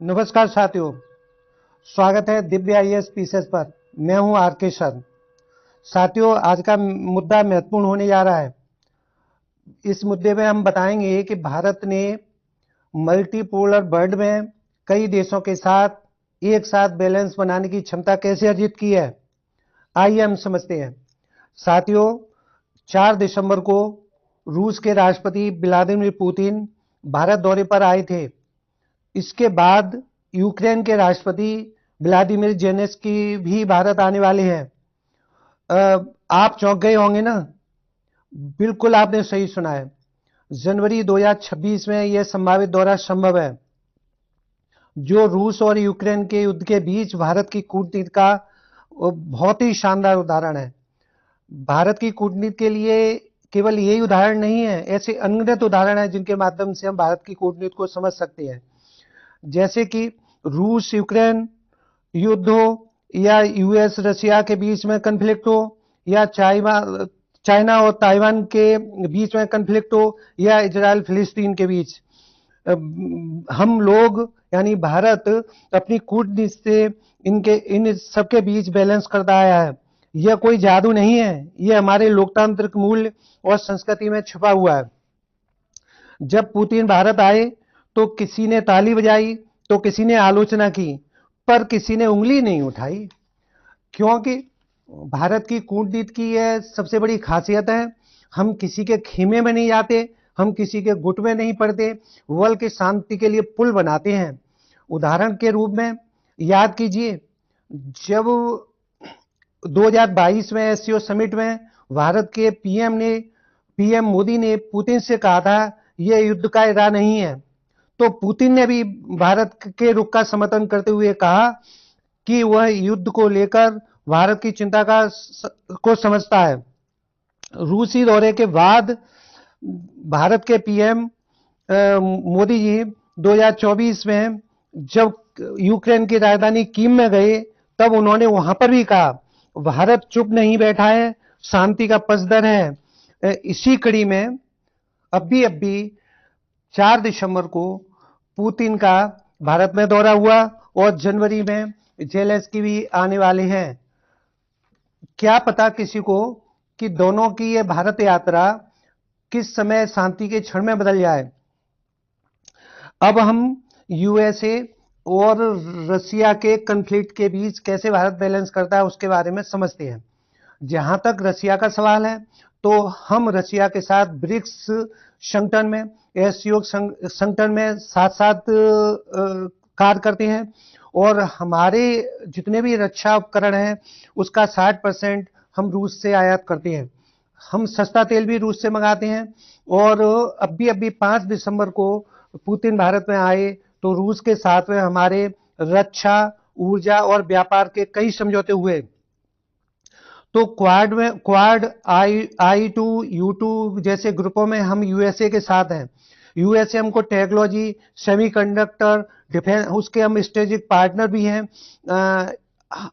नमस्कार साथियों, स्वागत है दिव्य आईएएस पीसेस पर। मैं हूं आरके शर्मा। साथियों, आज का मुद्दा महत्वपूर्ण होने जा रहा है। इस मुद्दे में हम बताएंगे कि भारत ने मल्टीपोलर वर्ल्ड में कई देशों के साथ एक साथ बैलेंस बनाने की क्षमता कैसे अर्जित की है। आइए हम समझते हैं। साथियों, 4 दिसंबर को रूस के राष्ट्रपति व्लादिमीर पुतिन भारत दौरे पर आए थे। इसके बाद यूक्रेन के राष्ट्रपति व्लादिमीर जेलेंस्की भी भारत आने वाले हैं। आप चौंक गए होंगे ना? बिल्कुल आपने सही सुना है। जनवरी 2026 में यह संभावित दौरा संभव है, जो रूस और यूक्रेन के युद्ध के बीच भारत की कूटनीति का बहुत ही शानदार उदाहरण है। भारत की कूटनीति के लिए केवल यही उदाहरण नहीं है, ऐसे अनगिनत उदाहरण हैं जिनके माध्यम से हम भारत की कूटनीति को समझ सकते हैं। जैसे कि रूस यूक्रेन युद्ध हो, या यूएस रशिया के बीच में कन्फ्लिक्ट हो, या चाइना और ताइवान के बीच में कन्फ्लिक्ट हो, या इजराइल फिलिस्तीन के बीच। हम लोग यानी भारत अपनी कूटनीति से इन सबके बीच बैलेंस करता आया है। यह कोई जादू नहीं है, यह हमारे लोकतांत्रिक मूल्य और संस्कृति में छुपा हुआ है। जब पुतिन भारत आए तो किसी ने ताली बजाई, तो किसी ने आलोचना की, पर किसी ने उंगली नहीं उठाई, क्योंकि भारत की कूटनीति की यह सबसे बड़ी खासियत है। हम किसी के खेमे में नहीं जाते, हम किसी के गुट में नहीं पड़ते, बल्कि शांति के लिए पुल बनाते हैं। उदाहरण के रूप में याद कीजिए, जब 2022 में एससीओ समिट में भारत के पीएम मोदी ने पुतिन से कहा था यह युद्ध का इरादा नहीं है, तो पुतिन ने भी भारत के रुख का समर्थन करते हुए कहा कि वह युद्ध को लेकर भारत की चिंता को समझता है। रूसी दौरे के बाद भारत के पीएम मोदी जी 2024 में जब यूक्रेन की राजधानी कीव में गए, तब उन्होंने वहां पर भी कहा भारत चुप नहीं बैठा है, शांति का पसडर है। इसी कड़ी में अभी 4 दिसंबर को पुतिन का भारत में दौरा हुआ और जनवरी में जेलेंस्की भी आने वाले हैं। क्या पता किसी को कि दोनों की यह भारत यात्रा किस समय शांति के क्षण में बदल जाए। अब हम यूएसए और रशिया के कन्फ्लिक्ट के बीच कैसे भारत बैलेंस करता है उसके बारे में समझते हैं। जहां तक रशिया का सवाल है, तो हम रशिया के साथ ब्रिक्स संगठन में, एससीओ संगठन में साथ साथ कार्य करते हैं, और हमारे जितने भी रक्षा उपकरण हैं उसका 60% हम रूस से आयात करते हैं। हम सस्ता तेल भी रूस से मंगाते हैं। और अभी 5 दिसंबर को पुतिन भारत में आए तो रूस के साथ में हमारे रक्षा, ऊर्जा और व्यापार के कई समझौते हुए। तो क्वाड I2 U2 जैसे ग्रुपों में हम यूएसए के साथ हैं। यूएसए हमको टेक्नोलॉजी, सेमीकंडक्टर, डिफेंस, उसके हम स्ट्रेटेजिक पार्टनर भी हैं।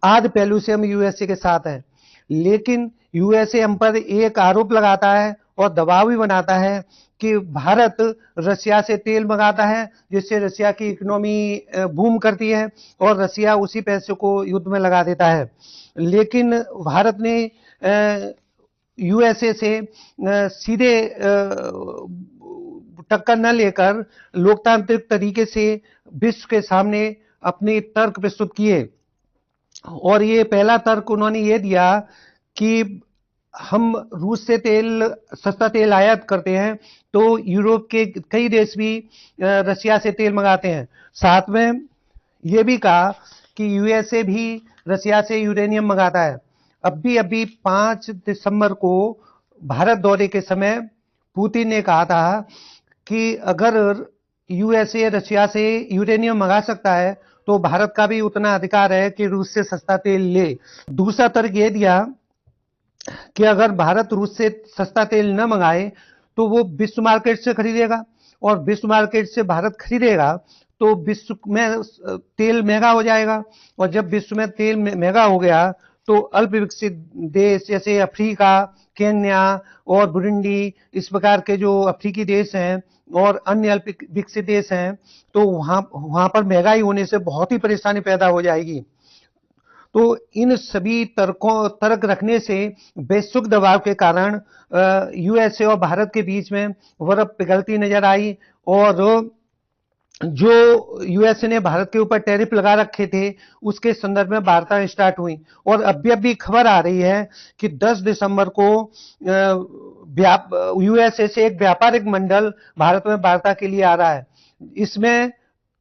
आदि पहलू से हम यूएसए के साथ हैं। लेकिन यूएसए हम पर एक आरोप लगाता है और दबाव भी बनाता है कि भारत रशिया से तेल मंगाता है, जिससे रशिया की इकोनॉमी बूम करती है और रशिया उसी पैसे को युद्ध में लगा देता है। लेकिन भारत ने यूएसए से सीधे टक्कर न लेकर लोकतांत्रिक तरीके से विश्व के सामने अपने तर्क प्रस्तुत किए। और ये पहला तर्क उन्होंने ये दिया कि हम रूस से सस्ता तेल आयात करते हैं, तो यूरोप के कई देश भी रशिया से तेल मंगाते हैं। साथ में ये भी कहा कि यूएसए भी रशिया से यूरेनियम मंगाता है। अभी 5 दिसंबर को भारत दौरे के समय पुतिन ने कहा था कि अगर यूएसए रशिया से यूरेनियम मंगा सकता है तो भारत का भी उतना अधिकार है कि रूस से सस्ता तेल ले। दूसरा तर्क यह दिया कि अगर भारत रूस से सस्ता तेल न मंगाए तो वो विश्व मार्केट से खरीदेगा, और विश्व मार्केट से भारत खरीदेगा तो विश्व में तेल महंगा हो जाएगा, और जब विश्व में तेल महंगा हो गया तो अल्प विकसित देश जैसे अफ्रीका, केन्या और बुरुंडी, इस प्रकार के जो अफ्रीकी देश हैं और अन्य अल्प विकसित देश हैं, तो वहां पर महंगाई होने से बहुत ही परेशानी पैदा हो जाएगी। तो इन सभी तर्क रखने से वैश्विक दबाव के कारण यूएसए और भारत के बीच में बर्फ पिघलती नजर आई, और जो यूएसए ने भारत के ऊपर टैरिफ लगा रखे थे उसके संदर्भ में वार्ता स्टार्ट हुई। और अभी खबर आ रही है कि 10 दिसंबर को यूएसए से एक व्यापारिक मंडल भारत में वार्ता के लिए आ रहा है। इसमें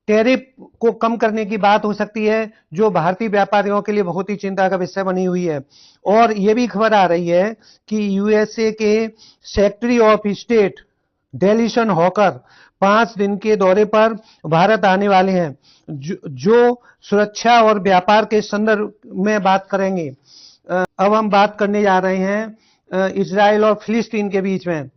टैरिफ को कम करने की बात हो सकती है, जो भारतीय व्यापारियों के लिए बहुत ही चिंता का विषय बनी हुई है। और यह भी खबर आ रही है कि यूएसए के सेक्रेटरी ऑफ स्टेट डेलिशन हॉकर 5 दिन के दौरे पर भारत आने वाले हैं, जो सुरक्षा और व्यापार के संदर्भ में बात करेंगे। अब हम बात करने जा रहे हैं इजराइल और फिलिस्तीन के बीच में।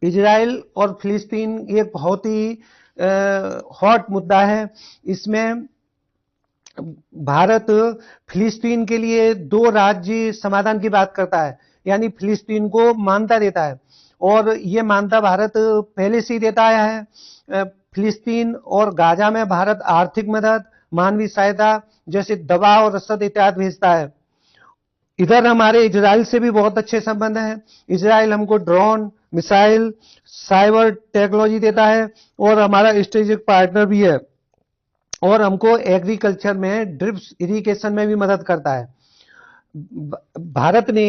इजराइल और फिलिस्तीन एक बहुत ही हॉट मुद्दा है। इसमें भारत फिलिस्तीन के लिए 2 राज्य समाधान की बात करता है, यानी फिलिस्तीन को मान्यता देता है, और ये मान्यता भारत पहले से ही देता आया है। फिलिस्तीन और गाजा में भारत आर्थिक मदद, मानवीय सहायता जैसे दवा और रसद इत्यादि भेजता है। इधर हमारे इजराइल से भी बहुत अच्छे संबंध हैं। इजराइल हमको ड्रोन, मिसाइल, साइबर टेक्नोलॉजी देता है और हमारा स्ट्रेटेजिक पार्टनर भी है, और हमको एग्रीकल्चर में ड्रिप इरिगेशन में भी मदद करता है। भारत ने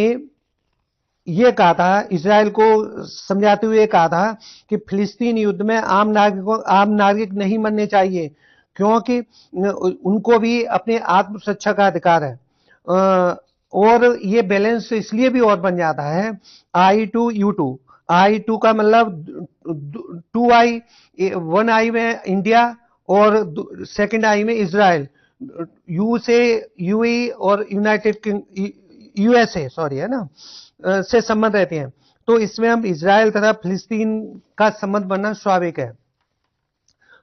यह कहा था, इजराइल को समझाते हुए कहा था कि फिलिस्तीन युद्ध में आम नागरिक नहीं मरने चाहिए, क्योंकि उनको भी अपने आत्मरक्षा का अधिकार है। और ये बैलेंस इसलिए भी और बन जाता है I2U2। I2 का मतलब 2 आई, 1 आई में इंडिया और सेकंड आई में इजराइल, यू से यूएई और यूएसए है ना, से संबंध रहते हैं। तो इसमें हम इजराइल तथा फिलिस्तीन का संबंध बनना स्वाभाविक है।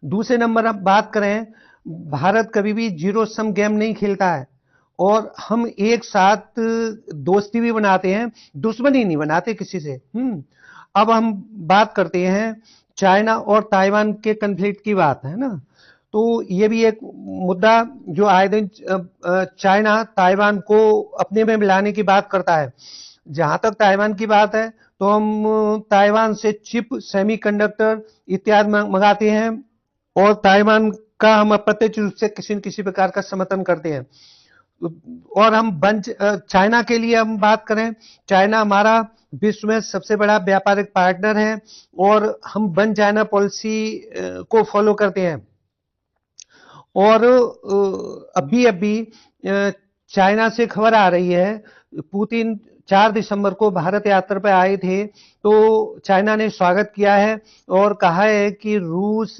दूसरे नंबर अब बात करें, भारत कभी भी जीरो सम गेम नहीं खेलता है, और हम एक साथ दोस्ती भी बनाते हैं, दुश्मनी नहीं बनाते किसी से। अब हम बात करते हैं चाइना और ताइवान के कन्फ्लिक्ट की बात है ना, तो ये भी एक मुद्दा जो आए दिन चाइना ताइवान को अपने में मिलाने की बात करता है। जहां तक ताइवान की बात है, तो हम ताइवान से चिप, सेमीकंडक्टर इत्यादि मंगाते हैं, और ताइवान का हम अप्रत्यक्ष रूप से किसी न किसी प्रकार का समर्थन करते हैं। और हम चाइना के लिए हम बात करें, चाइना हमारा विश्व में सबसे बड़ा व्यापारिक पार्टनर है, और हम वन चाइना पॉलिसी को फॉलो करते हैं। और अभी चाइना से खबर आ रही है, पुतिन 4 दिसंबर को भारत यात्रा पर आए थे, तो चाइना ने स्वागत किया है और कहा है कि रूस,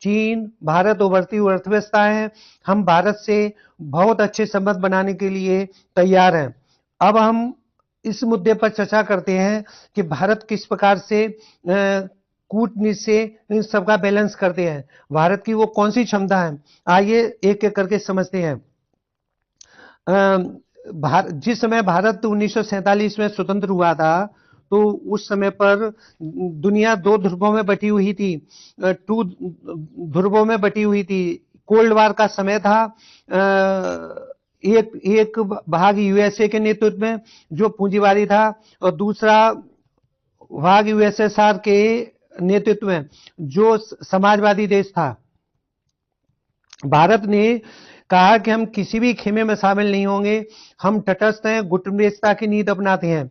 चीन, भारत उभरती हुई अर्थव्यवस्था है, हम भारत से बहुत अच्छे संबंध बनाने के लिए तैयार हैं। अब हम इस मुद्दे पर चर्चा करते हैं कि भारत किस प्रकार से कूटनीति से इन सबका बैलेंस करते हैं, भारत की वो कौन सी क्षमता है। आइए एक एक करके समझते हैं। जिस समय भारत 1947 में स्वतंत्र हुआ था, तो उस समय पर दुनिया 2 ध्रुवों में बटी हुई थी, 2 ध्रुवों में बटी हुई थी। कोल्ड वार का समय था। एक भाग यूएसए के नेतृत्व में जो पूंजीवादी था, और दूसरा भाग यूएसएसआर के नेतृत्व में जो समाजवादी देश था। भारत ने कहा कि हम किसी भी खेमे में शामिल नहीं होंगे, हम तटस्थ हैं, गुटनिरपेक्षता की नीति अपनाते हैं।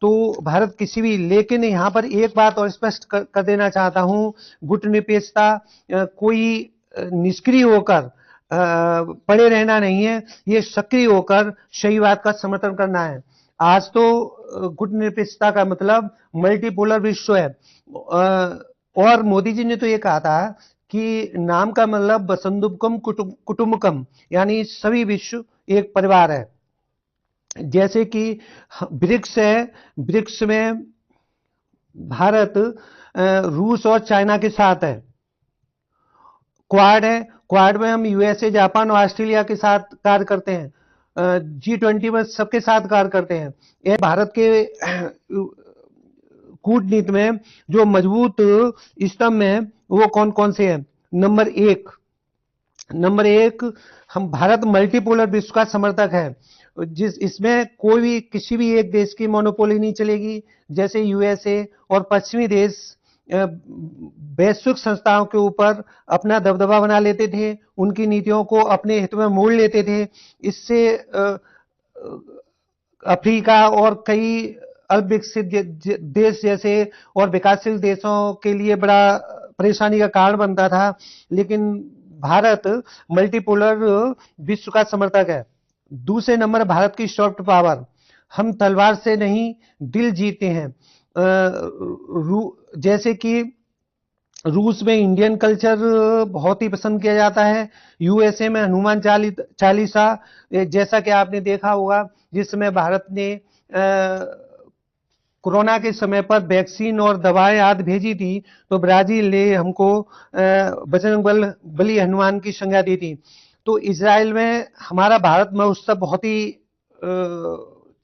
तो भारत किसी भी, लेकिन यहाँ पर एक बात और स्पष्ट कर देना चाहता हूं, गुटनिरपेक्षता कोई निष्क्रिय होकर पड़े रहना नहीं है, ये सक्रिय होकर सही बात का समर्थन करना है। आज तो गुटनिरपेक्षता का मतलब मल्टीपोलर विश्व है, और मोदी जी ने तो ये कहा था कि नाम का मतलब वसुंधैवसुधैव कुटुंबकम, यानी सभी विश्व एक परिवार है। जैसे कि ब्रिक्स है, ब्रिक्स में भारत रूस और चाइना के साथ है। क्वाड है, क्वाड में हम यूएसए, जापान और ऑस्ट्रेलिया के साथ कार्य करते हैं। G20 में सबके साथ कार्य करते हैं। ये भारत के कूटनीति में जो मजबूत स्तंभ है वो कौन कौन से हैं? नंबर एक, हम भारत मल्टीपोलर विश्व का समर्थक है, इसमें कोई भी किसी भी एक देश की मोनोपोली नहीं चलेगी। जैसे यूएसए और पश्चिमी देश वैश्विक संस्थाओं के ऊपर अपना दबदबा बना लेते थे, उनकी नीतियों को अपने हित में मोड़ लेते थे। इससे अफ्रीका और कई अल्पविकसित देश जैसे और विकासशील देशों के लिए बड़ा परेशानी का कारण बनता था। लेकिन भारत मल्टीपोलर विश्व का समर्थक है। दूसरे नंबर भारत की सॉफ्ट पावर, हम तलवार से नहीं दिल जीते हैं। जैसे कि रूस में इंडियन कल्चर बहुत ही पसंद किया जाता है, यूएसए में हनुमान चालीसा, जैसा कि आपने देखा होगा जिस समय भारत ने कोरोना के समय पर वैक्सीन और दवाएं आदि भेजी थी, तो ब्राजील ने हमको बजरंग बली हनुमान की संज्ञा दी थी। तो इजराइल में हमारा भारत महोत्सव बहुत ही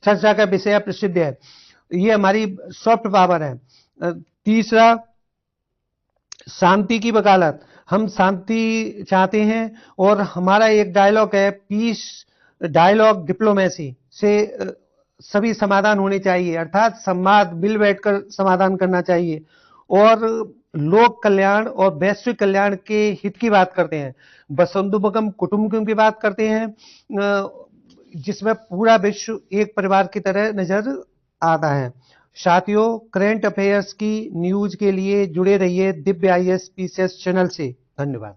चर्चा का विषय प्रसिद्ध है। ये हमारी सॉफ्ट पावर है। तीसरा, शांति की वकालत, हम शांति चाहते हैं और हमारा एक डायलॉग है, पीस डायलॉग डिप्लोमेसी से सभी समाधान होने चाहिए, अर्थात संवाद मिल बैठकर समाधान करना चाहिए और लोक कल्याण और वैश्विक कल्याण के हित की बात करते हैं। वसुंधैव कुटुंबकम की बात करते हैं, जिसमें पूरा विश्व एक परिवार की तरह नजर आता है। साथियों, करंट अफेयर्स की न्यूज के लिए जुड़े रहिए दिव्य IAS PCS चैनल से। धन्यवाद।